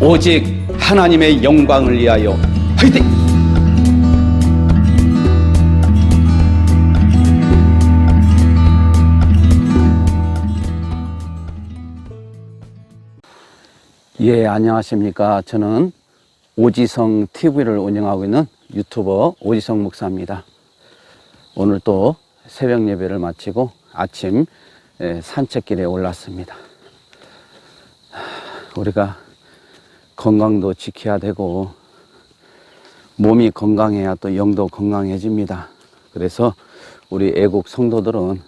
오직 하나님의 영광을 위하여 화이팅! 예, 안녕하십니까. 저는 오지성 TV를 운영하고 있는 유튜버 오지성 목사입니다. 오늘 또 새벽 예배를 마치고 아침 산책길에 올랐습니다. 우리가 건강도 지켜야 되고 몸이 건강해야 또 영도 건강해집니다. 그래서 우리 애국 성도들은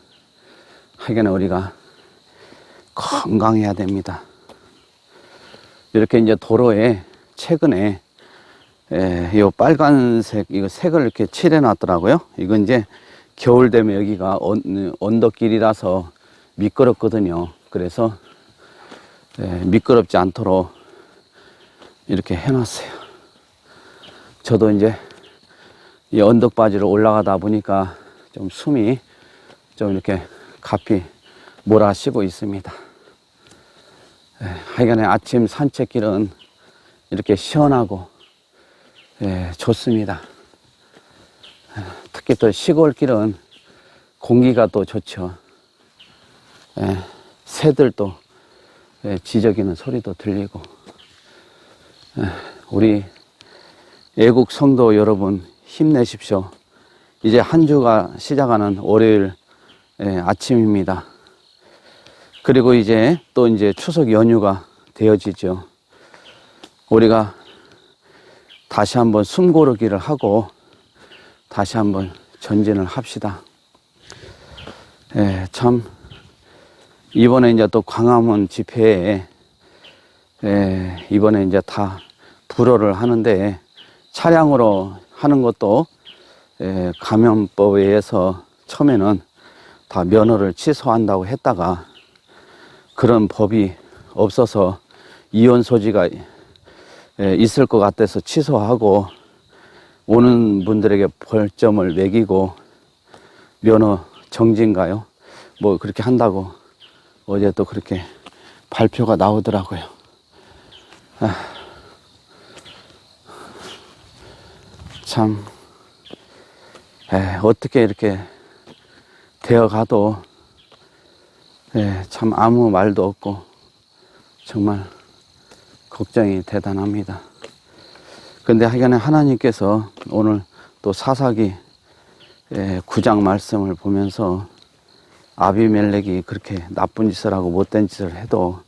하여간 우리가 건강해야 됩니다. 이렇게 이제 도로에 최근에 이 빨간색 이거 색을 이렇게 칠해 놨더라고요. 이건 이제 겨울 되면 여기가 언덕길이라서 미끄럽거든요. 그래서 미끄럽지 않도록 이렇게 해놨어요. 저도 이제 이 언덕바지를 올라가다 보니까 좀 숨이 좀 이렇게 가피 몰아쉬고 있습니다. 하여간에 아침 산책길은 이렇게 시원하고 좋습니다. 특히 또 시골길은 공기가 또 좋죠. 새들도 지저귀는 소리도 들리고. 우리 애국 성도 여러분 힘내십시오. 이제 한 주가 시작하는 월요일 아침입니다. 그리고 이제 또 이제 추석 연휴가 되어지죠. 우리가 다시 한번 숨고르기를 하고 다시 한번 전진을 합시다. 참 이번에 이제 또 광화문 집회에 이번에 이제 다 불허를 하는데 차량으로 하는 것도 감염법에 의해서 처음에는 다 면허를 취소한다고 했다가 그런 법이 없어서 이혼 소지가 있을 것 같아서 취소하고 오는 분들에게 벌점을 매기고 면허 정지인가요? 뭐 그렇게 한다고 어제 또 그렇게 발표가 나오더라고요. 참 어떻게 이렇게 되어가도 참 아무 말도 없고 정말 걱정이 대단합니다. 근데 하여간에 하나님께서 오늘 또 사사기 9장 말씀을 보면서 아비멜렉이 그렇게 나쁜 짓을 하고 못된 짓을 해도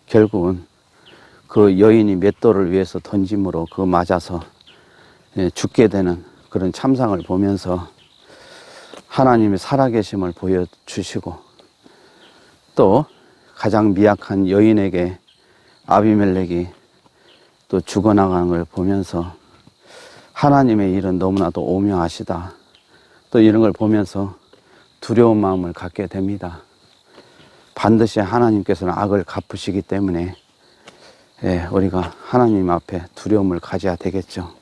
결국은 그 여인이 맷돌을 위해서 던짐으로 그 맞아서 죽게 되는 그런 참상을 보면서 하나님의 살아계심을 보여주시고 또 가장 미약한 여인에게 아비멜렉이 또 죽어나가는 걸 보면서 하나님의 일은 너무나도 오묘하시다. 또 이런 걸 보면서 두려운 마음을 갖게 됩니다. 반드시 하나님께서는 악을 갚으시기 때문에 우리가 하나님 앞에 두려움을 가져야 되겠죠.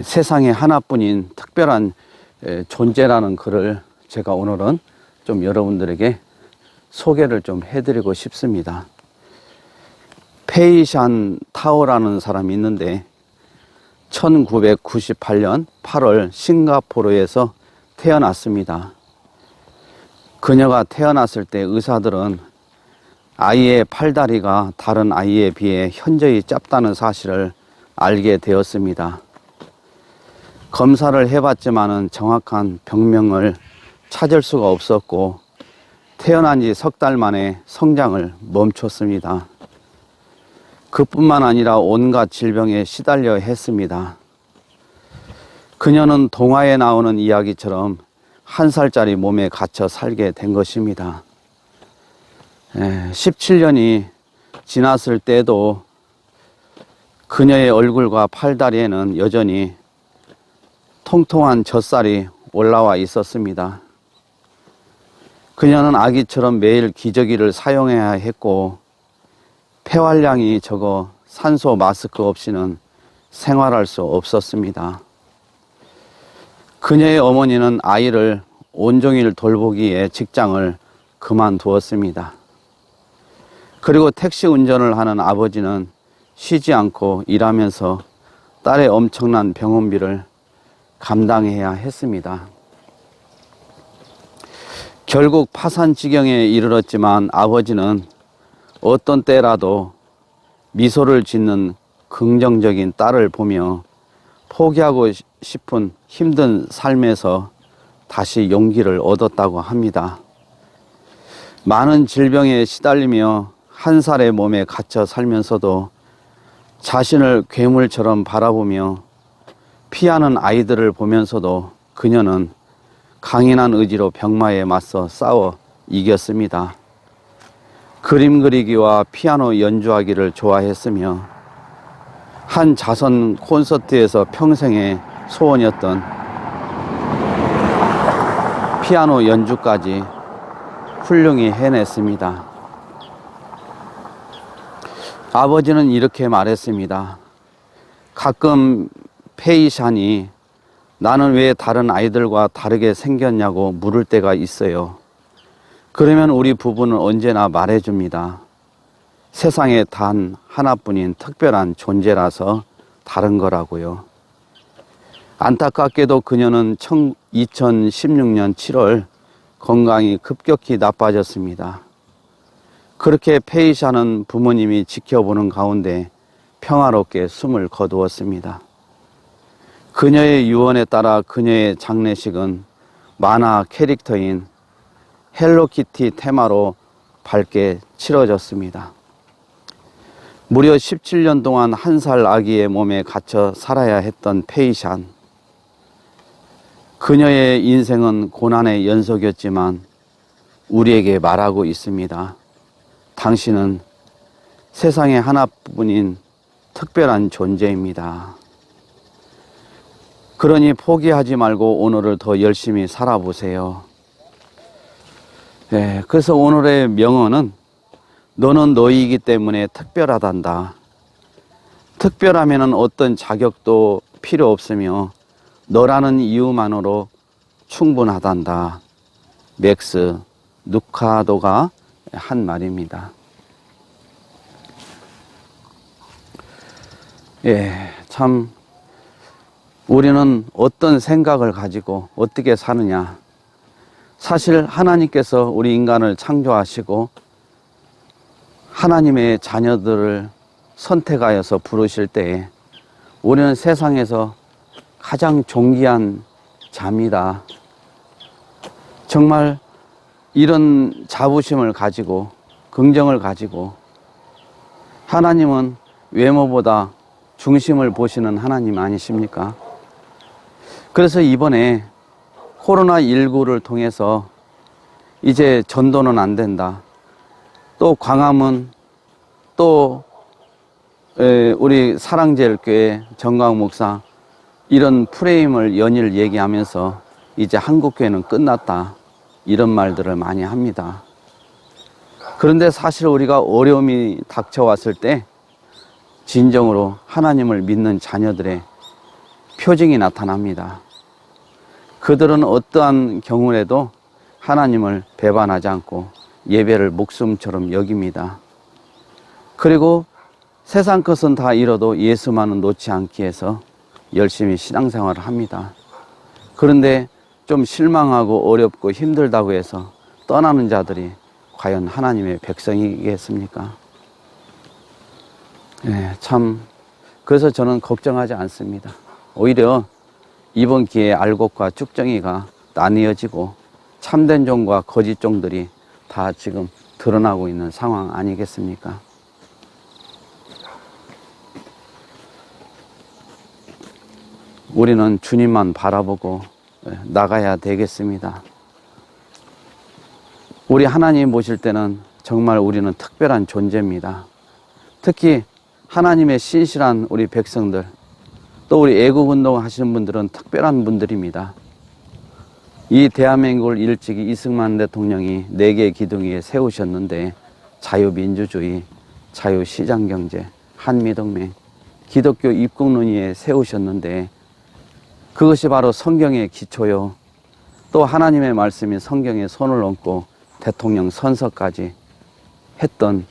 세상에 하나뿐인 특별한 존재라는 글을 제가 오늘은 좀 여러분들에게 소개를 좀 해드리고 싶습니다. 페이샨 타오라는 사람이 있는데 1998년 8월 싱가포르에서 태어났습니다. 그녀가 태어났을 때 의사들은 아이의 팔다리가 다른 아이에 비해 현저히 짧다는 사실을 알게 되었습니다. 검사를 해봤지만은 정확한 병명을 찾을 수가 없었고 태어난 지 석 달 만에 성장을 멈췄습니다. 그뿐만 아니라 온갖 질병에 시달려 했습니다. 그녀는 동화에 나오는 이야기처럼 1살짜리 몸에 갇혀 살게 된 것입니다. 17년이 지났을 때도 그녀의 얼굴과 팔다리에는 여전히 통통한 젖살이 올라와 있었습니다. 그녀는 아기처럼 매일 기저귀를 사용해야 했고 폐활량이 적어 산소 마스크 없이는 생활할 수 없었습니다. 그녀의 어머니는 아이를 온종일 돌보기에 직장을 그만두었습니다. 그리고 택시 운전을 하는 아버지는 쉬지 않고 일하면서 딸의 엄청난 병원비를 감당해야 했습니다. 결국 파산 지경에 이르렀지만 아버지는 어떤 때라도 미소를 짓는 긍정적인 딸을 보며 포기하고 싶은 힘든 삶에서 다시 용기를 얻었다고 합니다. 많은 질병에 시달리며 한 살의 몸에 갇혀 살면서도 자신을 괴물처럼 바라보며 피하는 아이들을 보면서도 그녀는 강인한 의지로 병마에 맞서 싸워 이겼습니다. 그림 그리기와 피아노 연주하기를 좋아했으며 한 자선 콘서트에서 평생의 소원이었던 피아노 연주까지 훌륭히 해냈습니다. 아버지는 이렇게 말했습니다. 가끔 페이샨이 나는 왜 다른 아이들과 다르게 생겼냐고 물을 때가 있어요. 그러면 우리 부부는 언제나 말해줍니다. 세상에 단 하나뿐인 특별한 존재라서 다른 거라고요. 안타깝게도 그녀는 2016년 7월 건강이 급격히 나빠졌습니다. 그렇게 페이샤는 부모님이 지켜보는 가운데 평화롭게 숨을 거두었습니다. 그녀의 유언에 따라 그녀의 장례식은 만화 캐릭터인 헬로키티 테마로 밝게 치러졌습니다. 무려 17년 동안 한 살 아기의 몸에 갇혀 살아야 했던 페이샨. 그녀의 인생은 고난의 연속이었지만 우리에게 말하고 있습니다. 당신은 세상에 하나뿐인 특별한 존재입니다. 그러니 포기하지 말고 오늘을 더 열심히 살아보세요. 네, 그래서 오늘의 명언은 너는 너이기 때문에 특별하단다. 특별하면은 어떤 자격도 필요 없으며 너라는 이유만으로 충분하단다. 맥스 누카도가 한 말입니다. 예, 참 우리는 어떤 생각을 가지고 어떻게 사느냐. 사실 하나님께서 우리 인간을 창조하시고 하나님의 자녀들을 선택하여서 부르실 때에 우리는 세상에서 가장 존귀한 자입니다. 정말 이런 자부심을 가지고 긍정을 가지고 하나님은 외모보다 중심을 보시는 하나님 아니십니까? 그래서 이번에 코로나19를 통해서 이제 전도는 안 된다. 또 광화문 또 우리 사랑제일교회 정광 목사 이런 프레임을 연일 얘기하면서 이제 한국교회는 끝났다. 이런 말들을 많이 합니다. 그런데 사실 우리가 어려움이 닥쳐왔을 때 진정으로 하나님을 믿는 자녀들의 표징이 나타납니다. 그들은 어떠한 경우에도 하나님을 배반하지 않고 예배를 목숨처럼 여깁니다. 그리고 세상 것은 다 잃어도 예수만은 놓지 않기 위해서 열심히 신앙생활을 합니다. 그런데 좀 실망하고 어렵고 힘들다고 해서 떠나는 자들이 과연 하나님의 백성이겠습니까? 네, 참 그래서 저는 걱정하지 않습니다. 오히려 이번 기회에 알곡과 쭉정이가 나뉘어지고 참된 종과 거짓 종들이 다 지금 드러나고 있는 상황 아니겠습니까? 우리는 주님만 바라보고 나가야 되겠습니다. 우리 하나님 보실 때는 정말 우리는 특별한 존재입니다. 특히 하나님의 신실한 우리 백성들, 또 우리 애국운동 하시는 분들은 특별한 분들입니다. 이 대한민국을 일찍이 이승만 대통령이 4개의 기둥 위에 세우셨는데 자유민주주의, 자유시장경제, 한미동맹, 기독교 입국론위에 세우셨는데 그것이 바로 성경의 기초요. 또 하나님의 말씀이 성경에 손을 얹고 대통령 선서까지 했던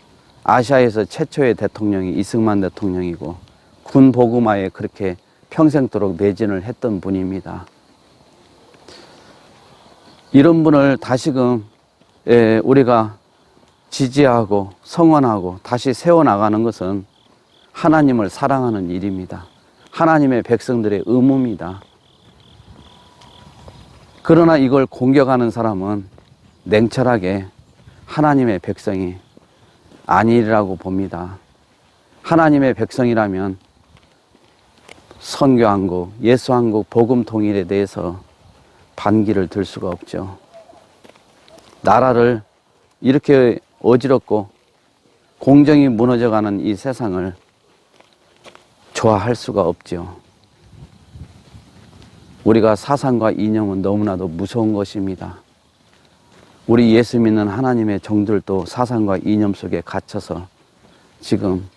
아시아에서 최초의 대통령이 이승만 대통령이고 군 보그마에 그렇게 평생도록 매진을 했던 분입니다. 이런 분을 다시금 우리가 지지하고 성원하고 다시 세워나가는 것은 하나님을 사랑하는 일입니다. 하나님의 백성들의 의무입니다. 그러나 이걸 공격하는 사람은 냉철하게 하나님의 백성이 아니라고 봅니다. 하나님의 백성이라면 선교 한국, 예수 한국, 복음 통일에 대해서 반기를 들 수가 없죠. 나라를 이렇게 어지럽고 공정이 무너져가는 이 세상을 좋아할 수가 없죠. 우리가 사상과 이념은 너무나도 무서운 것입니다. 우리 예수 믿는 하나님의 종들도 사상과 이념 속에 갇혀서 지금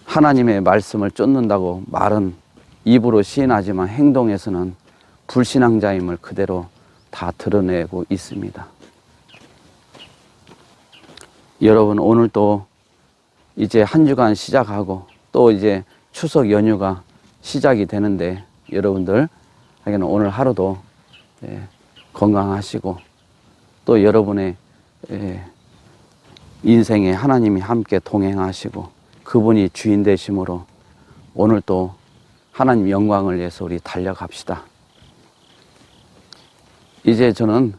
하나님의 말씀을 쫓는다고 말은 입으로 시인하지만 행동에서는 불신앙자임을 그대로 다 드러내고 있습니다. 여러분, 오늘 또 이제 한 주간 시작하고 또 이제 추석 연휴가 시작이 되는데 여러분들 오늘 하루도 건강하시고 또 여러분의 인생에 하나님이 함께 동행하시고 그분이 주인 되심으로 오늘 또 하나님 영광을 위해서 우리 달려갑시다. 이제 저는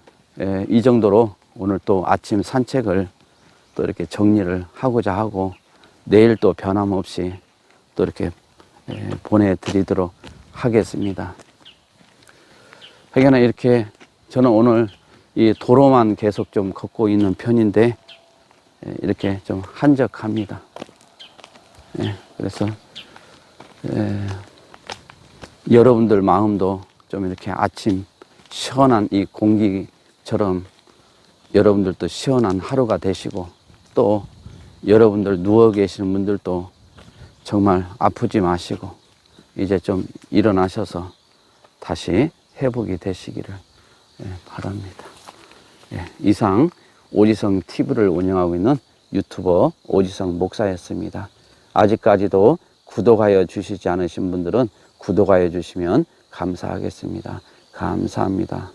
이 정도로 오늘 또 아침 산책을 또 이렇게 정리를 하고자 하고 내일 또 변함없이 또 이렇게 보내드리도록 하겠습니다. 하여간 이렇게 저는 오늘 이 도로만 계속 좀 걷고 있는 편인데 이렇게 좀 한적합니다. 그래서 여러분들 마음도 좀 이렇게 아침 시원한 이 공기처럼 여러분들도 시원한 하루가 되시고 또 여러분들 누워 계시는 분들도 정말 아프지 마시고 이제 좀 일어나셔서 다시 회복이 되시기를 바랍니다. 이상 오지성 TV를 운영하고 있는 유튜버 오지성 목사였습니다. 아직까지도 구독하여 주시지 않으신 분들은 구독하여 주시면 감사하겠습니다. 감사합니다.